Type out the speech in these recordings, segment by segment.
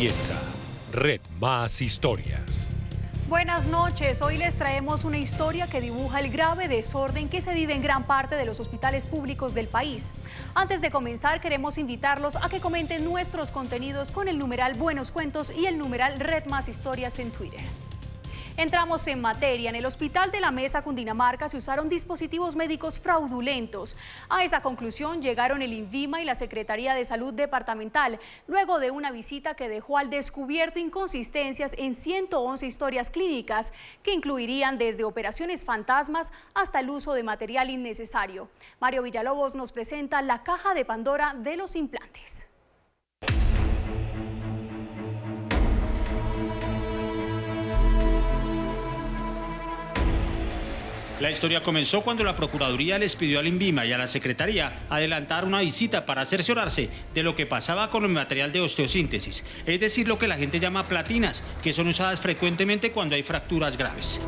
comienza Red Más Historias. Buenas noches, hoy les traemos una historia que dibuja el grave desorden que se vive en gran parte de los hospitales públicos del país. Antes de comenzar, queremos invitarlos a que comenten nuestros contenidos con el numeral Buenos Cuentos y el numeral Red Más Historias en Twitter. Entramos en materia. En el Hospital de la Mesa, Cundinamarca, se usaron dispositivos médicos fraudulentos. A esa conclusión llegaron el INVIMA y la Secretaría de Salud Departamental, luego de una visita que dejó al descubierto inconsistencias en 111 historias clínicas, que incluirían desde operaciones fantasmas hasta el uso de material innecesario. Mario Villalobos nos presenta la caja de Pandora de los implantes. La historia comenzó cuando la Procuraduría les pidió al INVIMA y a la Secretaría adelantar una visita para cerciorarse de lo que pasaba con el material de osteosíntesis, es decir, lo que la gente llama platinas, que son usadas frecuentemente cuando hay fracturas graves.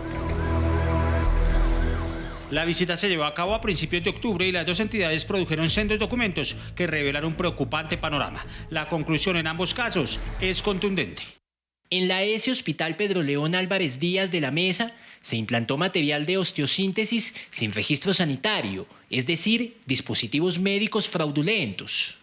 La visita se llevó a cabo a principios de octubre y las dos entidades produjeron sendos documentos que revelan un preocupante panorama. La conclusión en ambos casos es contundente. En la ES Hospital Pedro León Álvarez Díaz de la Mesa se implantó material de osteosíntesis sin registro sanitario, es decir, dispositivos médicos fraudulentos.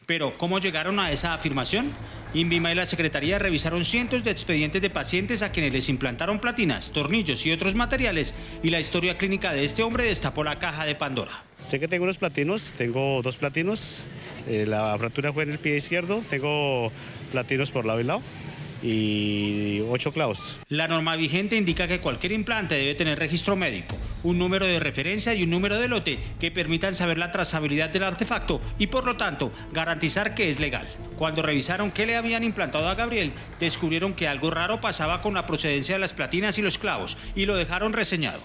Pero, ¿cómo llegaron a esa afirmación? INVIMA y la Secretaría revisaron cientos de expedientes de pacientes a quienes les implantaron platinas, tornillos y otros materiales, y la historia clínica de este hombre destapó la caja de Pandora. Sé que tengo unos platinos, tengo dos platinos, la fractura fue en el pie izquierdo, tengo platinos por lado y lado y 8 clavos. La norma vigente indica que cualquier implante debe tener registro médico, un número de referencia y un número de lote que permitan saber la trazabilidad del artefacto y por lo tanto garantizar que es legal. Cuando revisaron qué le habían implantado a Gabriel, descubrieron que algo raro pasaba con la procedencia de las platinas y los clavos y lo dejaron reseñado.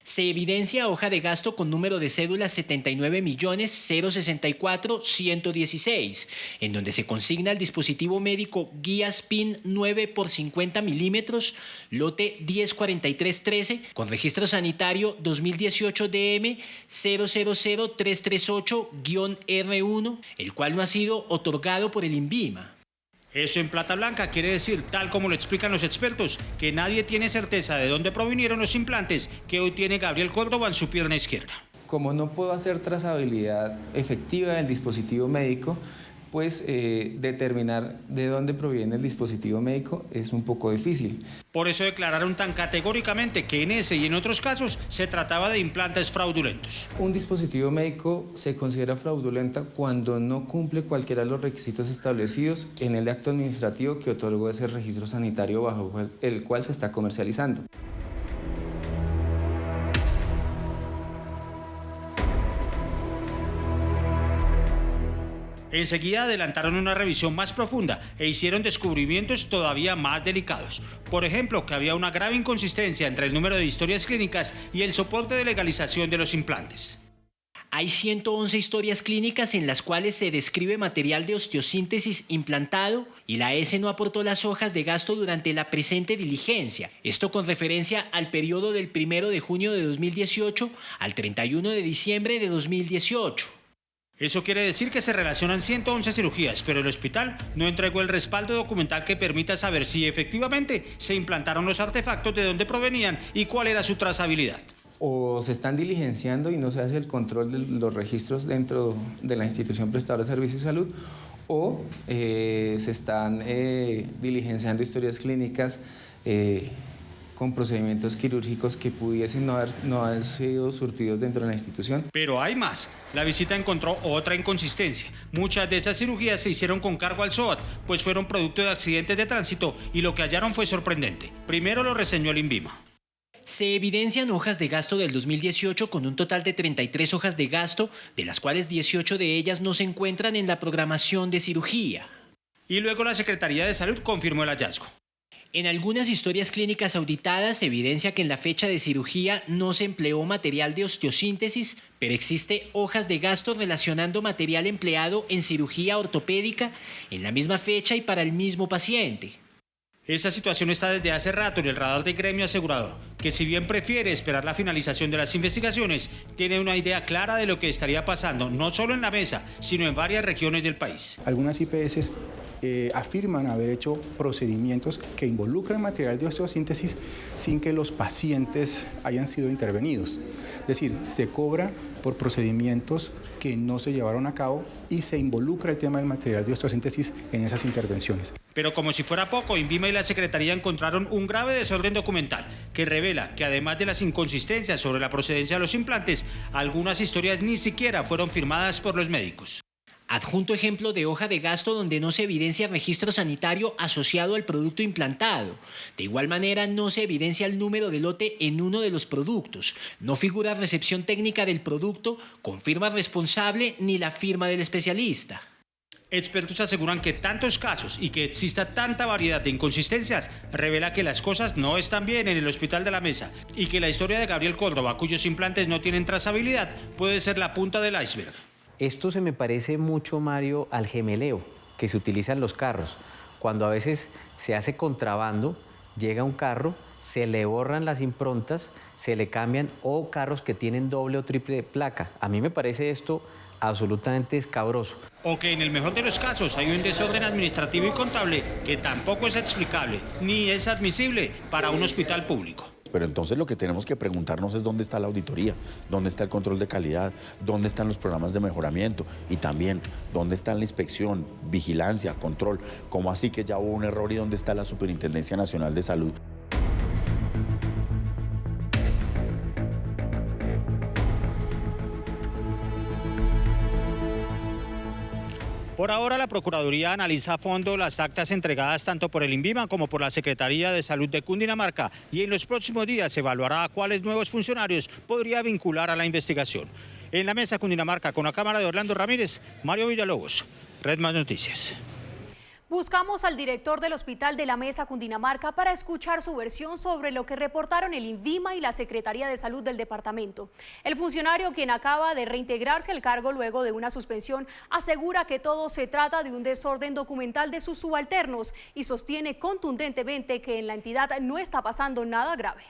Se evidencia hoja de gasto con número de cédula 79.064.116, en donde se consigna el dispositivo médico Guía Spin 9 por 50 milímetros, lote 104313, con registro sanitario 2018 DM 000338-R1, el cual no ha sido otorgado por el INVIMA. Eso en plata blanca quiere decir, tal como lo explican los expertos, que nadie tiene certeza de dónde provinieron los implantes que hoy tiene Gabriel Córdoba en su pierna izquierda. Como no puedo hacer trazabilidad efectiva del dispositivo médico, pues determinar de dónde proviene el dispositivo médico es un poco difícil. Por eso declararon tan categóricamente que en ese y en otros casos se trataba de implantes fraudulentos. Un dispositivo médico se considera fraudulenta cuando no cumple cualquiera de los requisitos establecidos en el acto administrativo que otorgó ese registro sanitario bajo el cual se está comercializando. Enseguida adelantaron una revisión más profunda e hicieron descubrimientos todavía más delicados. Por ejemplo, que había una grave inconsistencia entre el número de historias clínicas y el soporte de legalización de los implantes. Hay 111 historias clínicas en las cuales se describe material de osteosíntesis implantado y la ES no aportó las hojas de gasto durante la presente diligencia. Esto con referencia al periodo del 1 de junio de 2018 al 31 de diciembre de 2018. Eso quiere decir que se relacionan 111 cirugías, pero el hospital no entregó el respaldo documental que permita saber si efectivamente se implantaron los artefactos, de dónde provenían y cuál era su trazabilidad. O se están diligenciando y no se hace el control de los registros dentro de la institución prestadora de servicios de salud, o se están diligenciando historias clínicas con procedimientos quirúrgicos que pudiesen no haber sido surtidos dentro de la institución. Pero hay más. La visita encontró otra inconsistencia. Muchas de esas cirugías se hicieron con cargo al SOAT, pues fueron producto de accidentes de tránsito y lo que hallaron fue sorprendente. Primero lo reseñó el INVIMA. Se evidencian hojas de gasto del 2018 con un total de 33 hojas de gasto, de las cuales 18 de ellas no se encuentran en la programación de cirugía. Y luego la Secretaría de Salud confirmó el hallazgo. En algunas historias clínicas auditadas se evidencia que en la fecha de cirugía no se empleó material de osteosíntesis, pero existe hojas de gasto relacionando material empleado en cirugía ortopédica en la misma fecha y para el mismo paciente. Esa situación está desde hace rato en el radar del gremio asegurador, que si bien prefiere esperar la finalización de las investigaciones, tiene una idea clara de lo que estaría pasando, no solo en la Mesa, sino en varias regiones del país. Algunas IPS afirman haber hecho procedimientos que involucran material de osteosíntesis sin que los pacientes hayan sido intervenidos. Es decir, se cobra por procedimientos que no se llevaron a cabo y se involucra el tema del material de osteosíntesis en esas intervenciones. Pero como si fuera poco, INVIMA y la Secretaría encontraron un grave desorden documental que revela que además de las inconsistencias sobre la procedencia de los implantes, algunas historias ni siquiera fueron firmadas por los médicos. Adjunto ejemplo de hoja de gasto donde no se evidencia registro sanitario asociado al producto implantado. De igual manera, no se evidencia el número de lote en uno de los productos. No figura recepción técnica del producto, con firma responsable ni la firma del especialista. Expertos aseguran que tantos casos y que exista tanta variedad de inconsistencias revela que las cosas no están bien en el Hospital de la Mesa y que la historia de Gabriel Córdoba, cuyos implantes no tienen trazabilidad, puede ser la punta del iceberg. Esto se me parece mucho, Mario, al gemeleo que se utiliza en los carros. Cuando a veces se hace contrabando, llega un carro, se le borran las improntas, se le cambian, o carros que tienen doble o triple placa. A mí me parece esto absolutamente escabroso. O que en el mejor de los casos hay un desorden administrativo y contable que tampoco es explicable ni es admisible para un hospital público. Pero entonces lo que tenemos que preguntarnos es dónde está la auditoría, dónde está el control de calidad, dónde están los programas de mejoramiento y también dónde está la inspección, vigilancia, control. ¿Cómo así que ya hubo un error y dónde está la Superintendencia Nacional de Salud? Por ahora, la Procuraduría analiza a fondo las actas entregadas tanto por el INVIMA como por la Secretaría de Salud de Cundinamarca y en los próximos días se evaluará a cuáles nuevos funcionarios podría vincular a la investigación. En la mesa Cundinamarca, con la cámara de Orlando Ramírez, Mario Villalobos, Red Más Noticias. Buscamos al director del Hospital de la Mesa Cundinamarca para escuchar su versión sobre lo que reportaron el INVIMA y la Secretaría de Salud del departamento. El funcionario, quien acaba de reintegrarse al cargo luego de una suspensión, asegura que todo se trata de un desorden documental de sus subalternos y sostiene contundentemente que en la entidad no está pasando nada grave.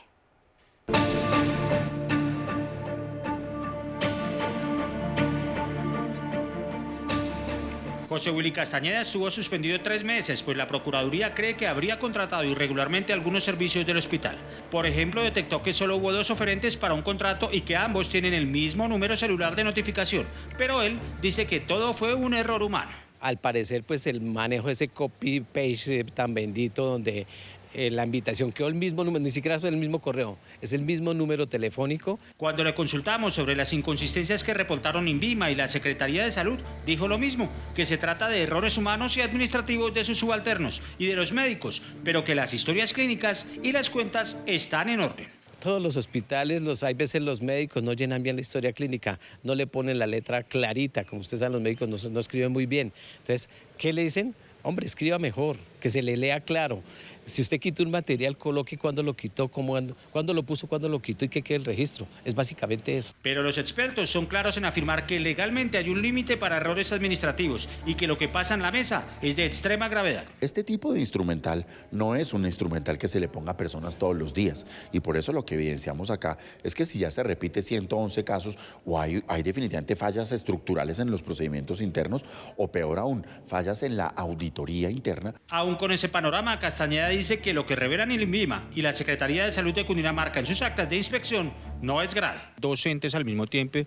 José Willy Castañeda estuvo suspendido 3 meses, pues la Procuraduría cree que habría contratado irregularmente algunos servicios del hospital. Por ejemplo, detectó que solo hubo 2 oferentes para un contrato y que ambos tienen el mismo número celular de notificación, pero él dice que todo fue un error humano. Al parecer, pues el manejo de ese copy-paste tan bendito donde la invitación quedó el mismo número, ni siquiera es el mismo correo, es el mismo número telefónico. Cuando le consultamos sobre las inconsistencias que reportaron INVIMA y la Secretaría de Salud, dijo lo mismo, que se trata de errores humanos y administrativos de sus subalternos y de los médicos, pero que las historias clínicas y las cuentas están en orden. Todos los hospitales, hay veces los médicos no llenan bien la historia clínica, no le ponen la letra clarita, como ustedes saben, los médicos no escriben muy bien. Entonces, ¿qué le dicen? Hombre, escriba mejor, que se le lea claro. Si usted quita un material, coloque cuándo lo quitó, cuándo lo puso, cuándo lo quitó y que quede el registro. Es básicamente eso. Pero los expertos son claros en afirmar que legalmente hay un límite para errores administrativos y que lo que pasa en la mesa es de extrema gravedad. Este tipo de instrumental no es un instrumental que se le ponga a personas todos los días y por eso lo que evidenciamos acá es que si ya se repite 111 casos o hay definitivamente fallas estructurales en los procedimientos internos o peor aún, fallas en la auditoría interna. Aún con ese panorama, Castañeda dice que lo que revelan el INVIMA y la Secretaría de Salud de Cundinamarca en sus actas de inspección no es grave. 2 entes al mismo tiempo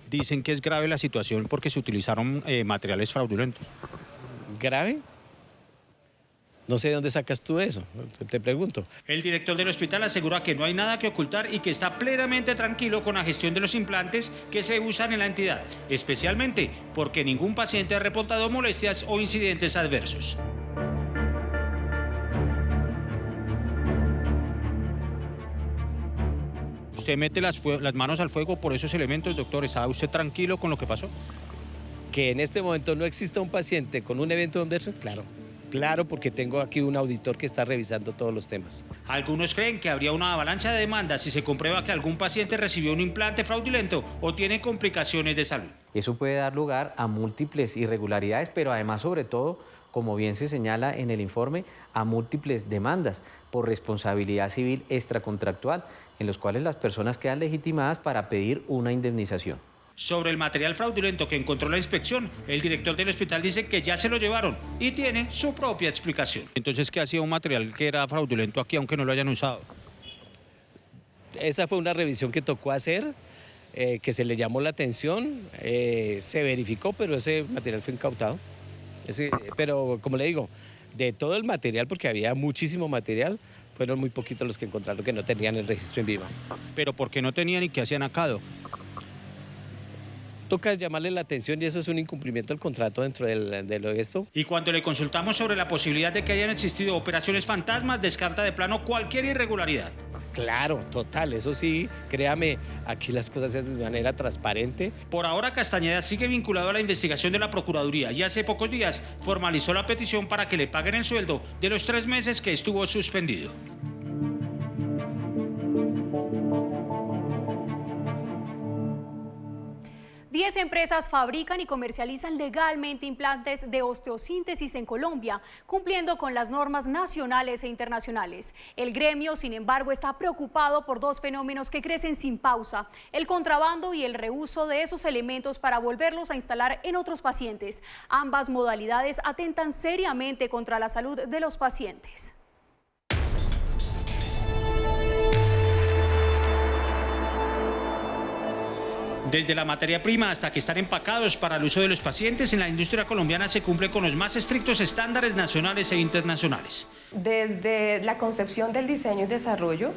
dicen que es grave la situación porque se utilizaron materiales fraudulentos. ¿Grave? No sé de dónde sacas tú eso, te pregunto. El director del hospital asegura que no hay nada que ocultar y que está plenamente tranquilo con la gestión de los implantes que se usan en la entidad, especialmente porque ningún paciente ha reportado molestias o incidentes adversos. Usted mete las manos al fuego por esos elementos, doctor. ¿Está usted tranquilo con lo que pasó? Que en este momento no exista un paciente con un evento adverso, claro, porque tengo aquí un auditor que está revisando todos los temas. Algunos creen que habría una avalancha de demandas si se comprueba que algún paciente recibió un implante fraudulento o tiene complicaciones de salud. Eso puede dar lugar a múltiples irregularidades, pero además, sobre todo, como bien se señala en el informe, a múltiples demandas por responsabilidad civil extracontractual, en los cuales las personas quedan legitimadas para pedir una indemnización. Sobre el material fraudulento que encontró la inspección, el director del hospital dice que ya se lo llevaron y tiene su propia explicación. Entonces, ¿qué hacía un material que era fraudulento aquí aunque no lo hayan usado? Esa fue una revisión que tocó hacer, que se le llamó la atención, se verificó, pero ese material fue incautado. Pero como le digo, de todo el material, porque había muchísimo material, fueron muy poquitos los que encontraron que no tenían el registro en viva. ¿Pero por qué no tenían y qué hacían acá? Toca llamarle la atención y eso es un incumplimiento del contrato dentro de lo de esto. Y cuando le consultamos sobre la posibilidad de que hayan existido operaciones fantasmas, descarta de plano cualquier irregularidad. Claro, total, eso sí, créame, aquí las cosas se hacen de manera transparente. Por ahora, Castañeda sigue vinculado a la investigación de la Procuraduría y hace pocos días formalizó la petición para que le paguen el sueldo de los 3 meses que estuvo suspendido. Diez empresas fabrican y comercializan legalmente implantes de osteosíntesis en Colombia, cumpliendo con las normas nacionales e internacionales. El gremio, sin embargo, está preocupado por 2 fenómenos que crecen sin pausa: el contrabando y el reuso de esos elementos para volverlos a instalar en otros pacientes. Ambas modalidades atentan seriamente contra la salud de los pacientes. Desde la materia prima hasta que están empacados para el uso de los pacientes, en la industria colombiana se cumple con los más estrictos estándares nacionales e internacionales. Desde la concepción del diseño y desarrollo,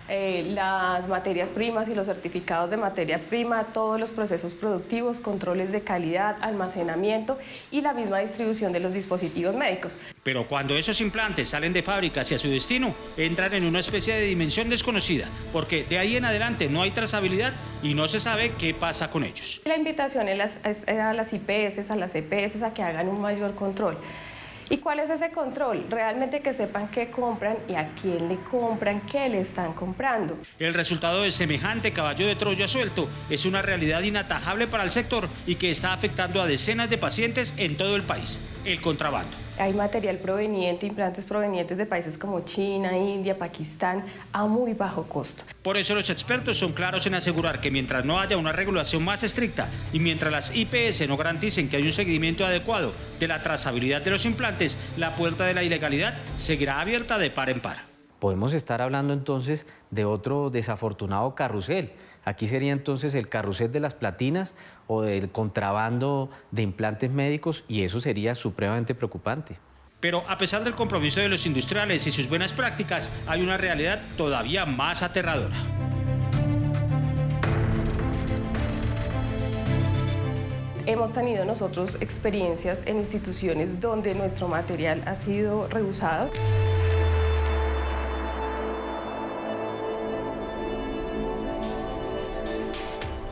las materias primas y los certificados de materia prima, todos los procesos productivos, controles de calidad, almacenamiento y la misma distribución de los dispositivos médicos. Pero cuando esos implantes salen de fábrica hacia su destino, entran en una especie de dimensión desconocida, porque de ahí en adelante no hay trazabilidad y no se sabe qué pasa con ellos. La invitación es a las IPS, a las EPS, a que hagan un mayor control. ¿Y cuál es ese control? Realmente que sepan qué compran y a quién le compran, qué le están comprando. El resultado de semejante caballo de Troya suelto es una realidad inatajable para el sector y que está afectando a decenas de pacientes en todo el país: el contrabando. Hay material proveniente, implantes provenientes de países como China, India, Pakistán, a muy bajo costo. Por eso los expertos son claros en asegurar que mientras no haya una regulación más estricta y mientras las IPS no garanticen que hay un seguimiento adecuado de la trazabilidad de los implantes, la puerta de la ilegalidad seguirá abierta de par en par. Podemos estar hablando entonces de otro desafortunado carrusel. Aquí sería entonces el carrusel de las platinas o del contrabando de implantes médicos, y eso sería supremamente preocupante. Pero a pesar del compromiso de los industriales y sus buenas prácticas, hay una realidad todavía más aterradora. Hemos tenido nosotros experiencias en instituciones donde nuestro material ha sido rehusado.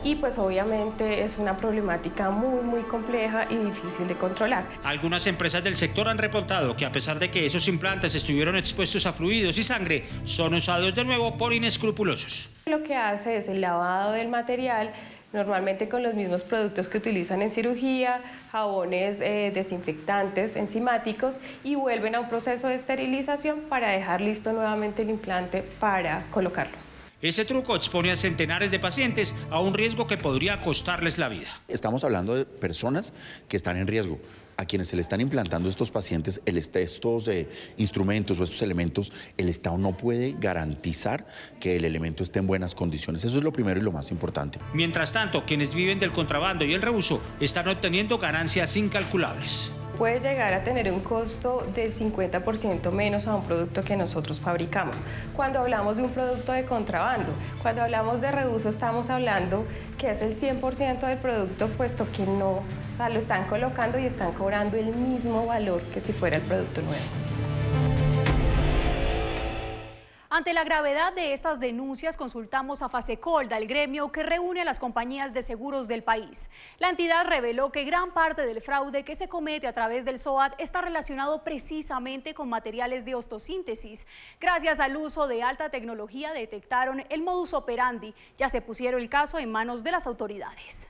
Y pues obviamente es una problemática muy compleja y difícil de controlar. Algunas empresas del sector han reportado que a pesar de que esos implantes estuvieron expuestos a fluidos y sangre, son usados de nuevo por inescrupulosos. Lo que hace es el lavado del material, normalmente con los mismos productos que utilizan en cirugía, jabones desinfectantes, enzimáticos, y vuelven a un proceso de esterilización para dejar listo nuevamente el implante para colocarlo. Ese truco expone a centenares de pacientes a un riesgo que podría costarles la vida. Estamos hablando de personas que están en riesgo. A quienes se le están implantando estos pacientes, estos instrumentos o estos elementos, el Estado no puede garantizar que el elemento esté en buenas condiciones. Eso es lo primero y lo más importante. Mientras tanto, quienes viven del contrabando y el reuso están obteniendo ganancias incalculables. Puede llegar a tener un costo del 50% menos a un producto que nosotros fabricamos. Cuando hablamos de un producto de contrabando, cuando hablamos de reuso, estamos hablando que es el 100% del producto, puesto que no lo están colocando y están cobrando el mismo valor que si fuera el producto nuevo. Ante la gravedad de estas denuncias, consultamos a Fasecolda, el gremio que reúne a las compañías de seguros del país. La entidad reveló que gran parte del fraude que se comete a través del SOAT está relacionado precisamente con materiales de osteosíntesis. Gracias al uso de alta tecnología detectaron el modus operandi. Ya se pusieron el caso en manos de las autoridades.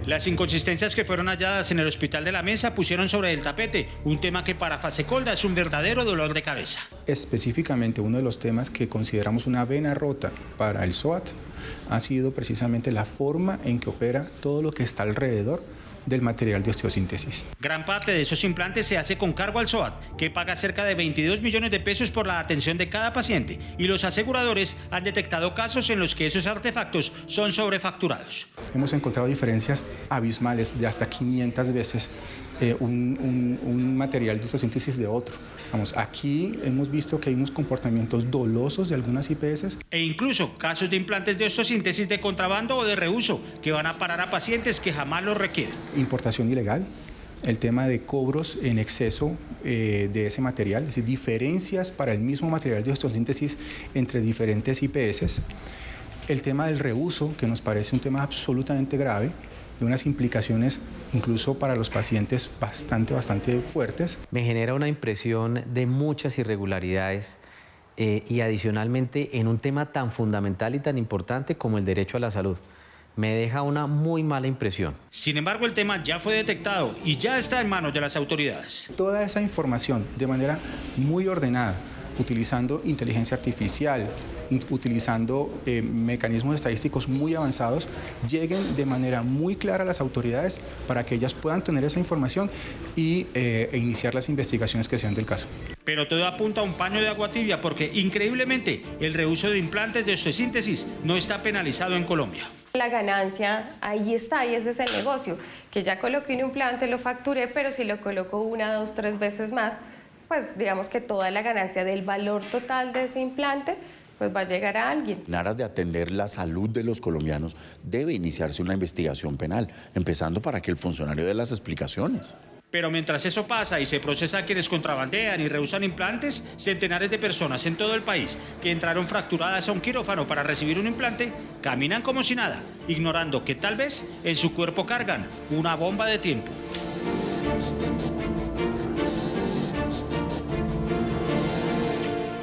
Las inconsistencias que fueron halladas en el Hospital de la Mesa pusieron sobre el tapete un tema que para Fasecolda es un verdadero dolor de cabeza. Específicamente uno de los temas que consideramos una vena rota para el SOAT ha sido precisamente la forma en que opera todo lo que está alrededor del material de osteosíntesis. Gran parte de esos implantes se hace con cargo al SOAT, que paga cerca de 22 millones de pesos por la atención de cada paciente, y los aseguradores han detectado casos en los que esos artefactos son sobrefacturados. Hemos encontrado diferencias abismales de hasta 500 veces un material de osteosíntesis de otro. Vamos, aquí hemos visto que hay unos comportamientos dolosos de algunas IPS. E incluso casos de implantes de osteosíntesis de contrabando o de reuso que van a parar a pacientes que jamás los requieren. Importación ilegal, el tema de cobros en exceso de ese material, es decir, diferencias para el mismo material de osteosíntesis entre diferentes IPS. El tema del reuso, que nos parece un tema absolutamente grave, de unas implicaciones incluso para los pacientes bastante fuertes. Me genera una impresión de muchas irregularidades y adicionalmente en un tema tan fundamental y tan importante como el derecho a la salud. Me deja una muy mala impresión. Sin embargo, el tema ya fue detectado y ya está en manos de las autoridades. Toda esa información de manera muy ordenada, utilizando inteligencia artificial, utilizando mecanismos estadísticos muy avanzados, lleguen de manera muy clara a las autoridades para que ellas puedan tener esa información y iniciar las investigaciones que sean del caso. Pero todo apunta a un paño de agua tibia porque, increíblemente, el reuso de implantes de osteosíntesis no está penalizado en Colombia. La ganancia ahí está y ese es el negocio, que ya coloqué un implante, lo facturé, pero si lo coloco 1, 2, 3 veces más, pues digamos que toda la ganancia del valor total de ese implante pues va a llegar a alguien. En aras de atender la salud de los colombianos, debe iniciarse una investigación penal, empezando para que el funcionario dé las explicaciones. Pero mientras eso pasa y se procesa a quienes contrabandean y rehusan implantes, centenares de personas en todo el país que entraron fracturadas a un quirófano para recibir un implante, caminan como si nada, ignorando que tal vez en su cuerpo cargan una bomba de tiempo.